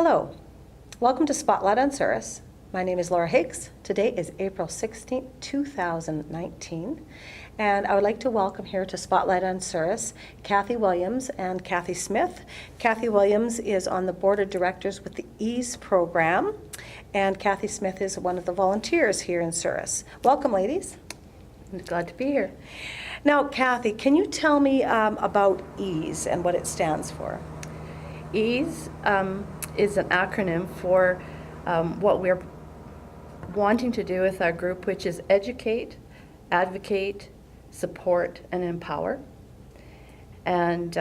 Hello, welcome to Spotlight on Souris. My name is Laura Higgs. Today is April 16th, 2019, and I would like to welcome here to Spotlight on Souris Kathy Williams and Kathy Smith. Kathy Williams is on the board of directors with the EASE program, and Kathy Smith is one of the volunteers here in Souris. Welcome, ladies. I'm glad to be here. Now, Kathy, can you tell me about EASE and what it stands for? EASE is an acronym for what we're wanting to do with our group, which is educate, advocate, support, and empower. And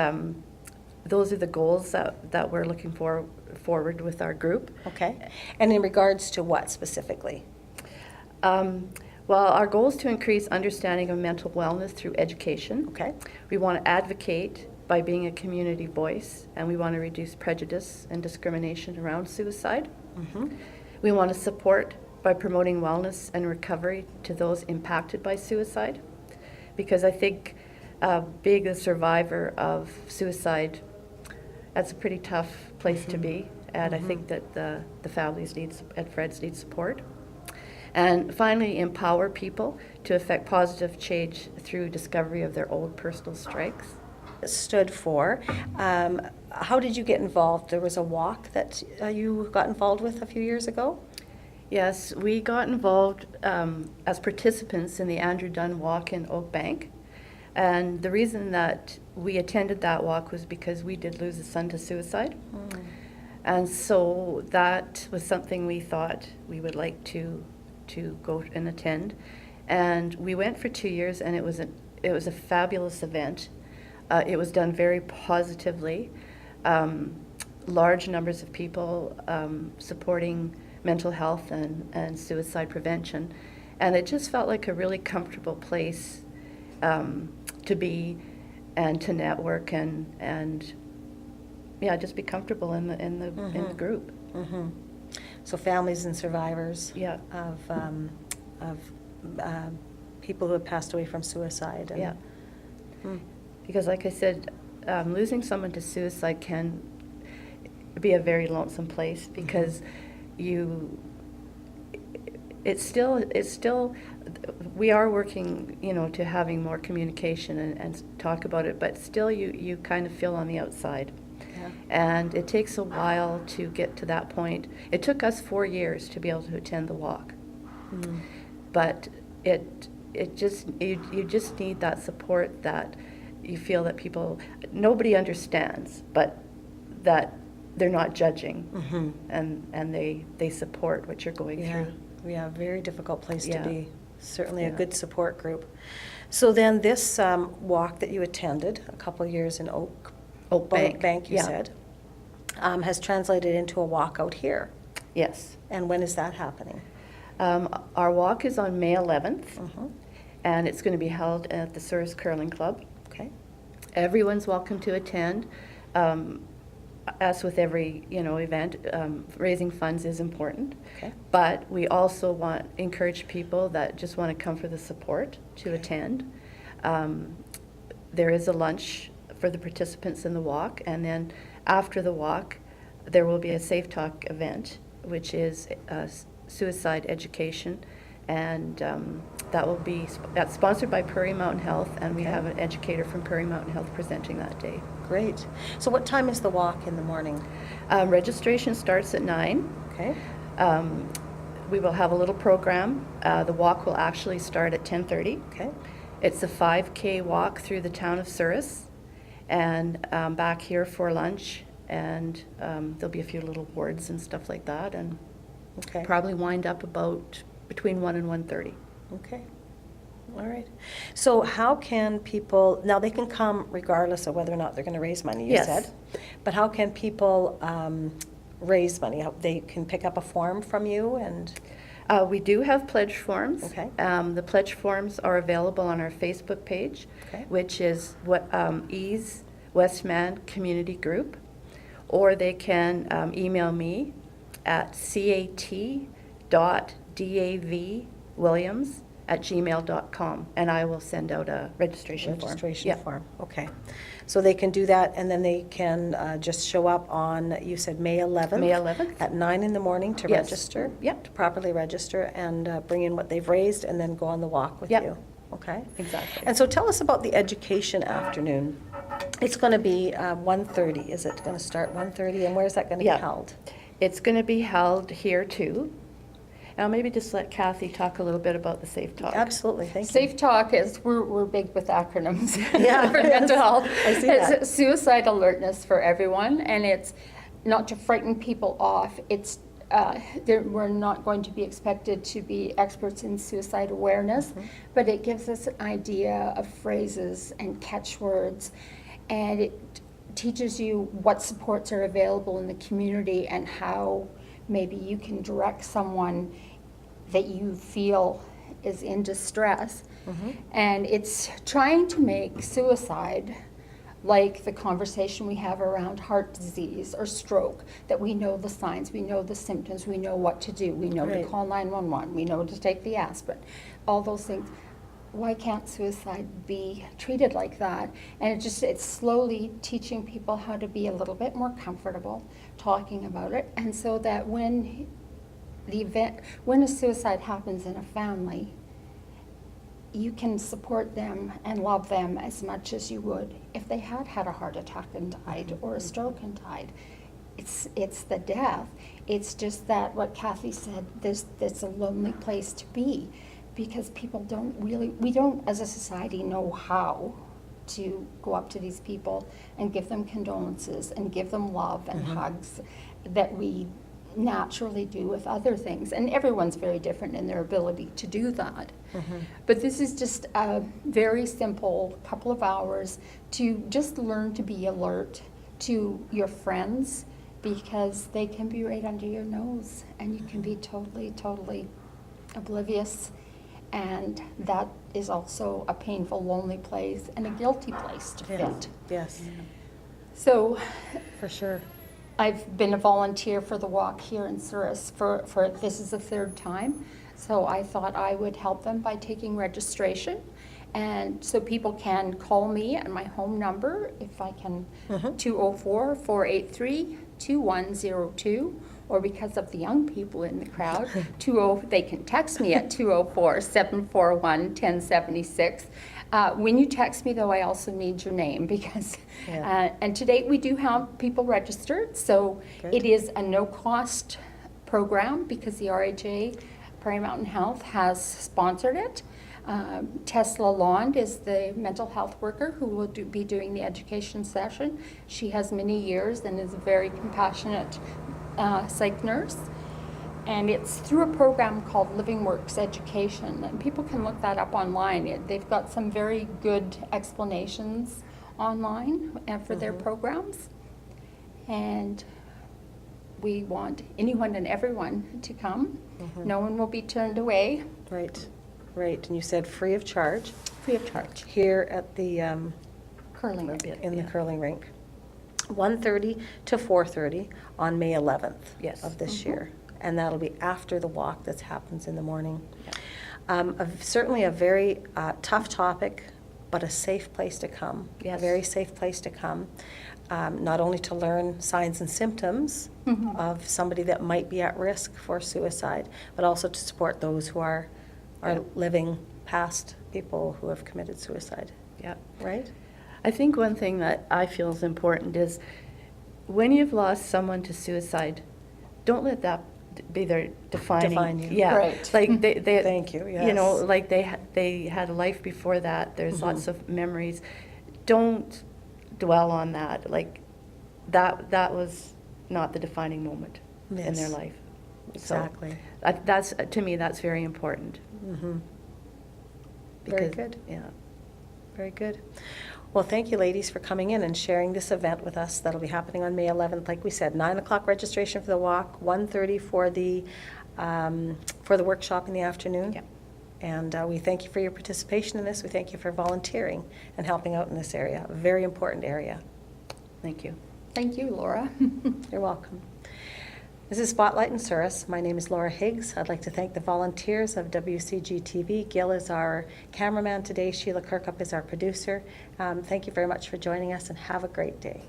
those are the goals that we're looking forward with our group. Okay. And in regards to what specifically? Well, our goal is to increase understanding of mental wellness through education. Okay. We want to advocate by being a community voice, and we want to reduce prejudice and discrimination around suicide. Mm-hmm. We want to support by promoting wellness and recovery to those impacted by suicide, because I think being a survivor of suicide, that's a pretty tough place to be, and I think that the families and friends need support. And finally, empower people to effect positive change through discovery of their own personal strengths. Stood for. How did you get involved? There was a walk that you got involved with a few years ago? Yes, we got involved as participants in the Andrew Dunn Walk in Oak Bank. And the reason that we attended that walk was because we did lose a son to suicide. Mm. And so that was something we thought we would like to go and attend. And we went for 2 years, and it was a fabulous event. It was done very positively. Large numbers of people supporting mental health and suicide prevention. And it just felt like a really comfortable place to be and to network and yeah, just be comfortable in the group. Mm-hmm. So families and survivors of people who have passed away from suicide. And, yeah. Because like I said, losing someone to suicide can be a very lonesome place, because it's still we are working, to having more communication and talk about it, but still you kind of feel on the outside. Yeah. And it takes a while to get to that point. It took us 4 years to be able to attend the walk. Mm. But you just need that support, that you feel that nobody understands, but that they're not judging, and they support what you're going through. Yeah, very difficult place to be. Certainly a good support group. So then this walk that you attended a couple of years in Oak Bank, you said, has translated into a walk out here. Yes. And when is that happening? Our walk is on May 11th, and it's going to be held at the Souris Curling Club. Okay. Everyone's welcome to attend. As with every event, raising funds is important. Okay. But we also encourage people that just want to come for the support to attend. There is a lunch for the participants in the walk, and then after the walk, there will be a Safe Talk event, which is suicide education, and that's sponsored by Prairie Mountain Health, and we have an educator from Prairie Mountain Health presenting that day. Great. So what time is the walk in the morning? Registration starts at 9. Okay. We will have a little program. The walk will actually start at 10:30. Okay. It's a 5K walk through the town of Souris, and back here for lunch, and there'll be a few little awards and stuff like that, and probably wind up about between 1 and 1:30. Okay. All right. So how can people, now they can come regardless of whether or not they're going to raise money, you said, but how can people raise money? They can pick up a form from you and... we do have pledge forms. Okay. The pledge forms are available on our Facebook page, which is EASE Westman Community Group, or they can email me at cat.davwilliams @gmail.com, and I will send out a registration form. Registration Yeah. form, okay. So they can do that, and then they can just show up on, you said May 11th? May 11th. At 9 in the morning to Yes. register? Yep. To properly register and bring in what they've raised, and then go on the walk with Yep. you? Okay. Exactly. And so tell us about the education afternoon. It's going to be 1:30. Is it going to start 1:30, and where is that going to Yeah. be held? It's going to be held here too. Now maybe just let Kathy talk a little bit about the Safe Talk. Absolutely, thank you. Safe Talk is, we're big with acronyms. Yeah, For mental health. I see It's that. suicide alertness for everyone, and it's not to frighten people off. It's, we're not going to be expected to be experts in suicide awareness, but it gives us an idea of phrases and catchwords, and it teaches you what supports are available in the community and how maybe you can direct someone that you feel is in distress. And it's trying to make suicide like the conversation we have around heart disease or stroke, that we know the signs, we know the symptoms, we know what to do, we know to Right. call 911, we know to take the aspirin, all those things. Why can't suicide be treated like that? And it's slowly teaching people how to be a little bit more comfortable talking about it, and so that when a suicide happens in a family, you can support them and love them as much as you would if they had had a heart attack and died, or a stroke and died. It's the death. It's just that what Kathy said, there's a lonely place to be, because people we don't as a society know how to go up to these people and give them condolences and give them love and hugs that we naturally do with other things. And everyone's very different in their ability to do that. But this is just a very simple couple of hours to just learn to be alert to your friends, because they can be right under your nose and you can be totally, totally oblivious. And that is also a painful, lonely place and a guilty place to fit. Yes, So for sure. I've been a volunteer for the walk here in Souris for this is the third time. So I thought I would help them by taking registration. And so people can call me at my home number, if I can, 204-483-2102. Or because of the young people in the crowd, they can text me at 204-741-1076. When you text me, though, I also need your name, because, and to date, we do have people registered, so Good. it is a no-cost program, because the RHA, Prairie Mountain Health, has sponsored it. Tesla Lond is the mental health worker who will be doing the education session. She has many years and is a very compassionate psych nurse, and it's through a program called Living Works Education, and people can look that up online. They've got some very good explanations online for their programs, and we want anyone and everyone to come. No one will be turned away. Right, right. And you said free of charge Free of charge. here at the, Curling rink. in the curling rink. 1:30 to 4:30 on May 11th Yes. of this year. And that'll be after the walk that happens in the morning. Certainly a very tough topic, but a safe place to come. Yes. A very safe place to come. Not only to learn signs and symptoms of somebody that might be at risk for suicide, but also to support those who are living past people who have committed suicide. Yeah. Right? I think one thing that I feel is important is when you've lost someone to suicide, don't let that be their defining. Define you. Yeah. Right. Like they Thank you, You know, yes. like they had a life before that. There's lots of memories. Don't dwell on that. Like that was not the defining moment in their Yes. life. Exactly. So that's, to me, that's very important. Very Because- good. Yeah. Very good. Well, thank you, ladies, for coming in and sharing this event with us. That'll be happening on May 11th. Like we said, 9 o'clock registration for the walk, 1:30 for the workshop in the afternoon. Yeah. And we thank you for your participation in this. We thank you for volunteering and helping out in this area, a very important area. Thank you. Thank you, Laura. You're welcome. This is Spotlight in Souris. My name is Laura Higgs. I'd like to thank the volunteers of WCG-TV. Gil is our cameraman today. Sheila Kirkup is our producer. Thank you very much for joining us, and have a great day.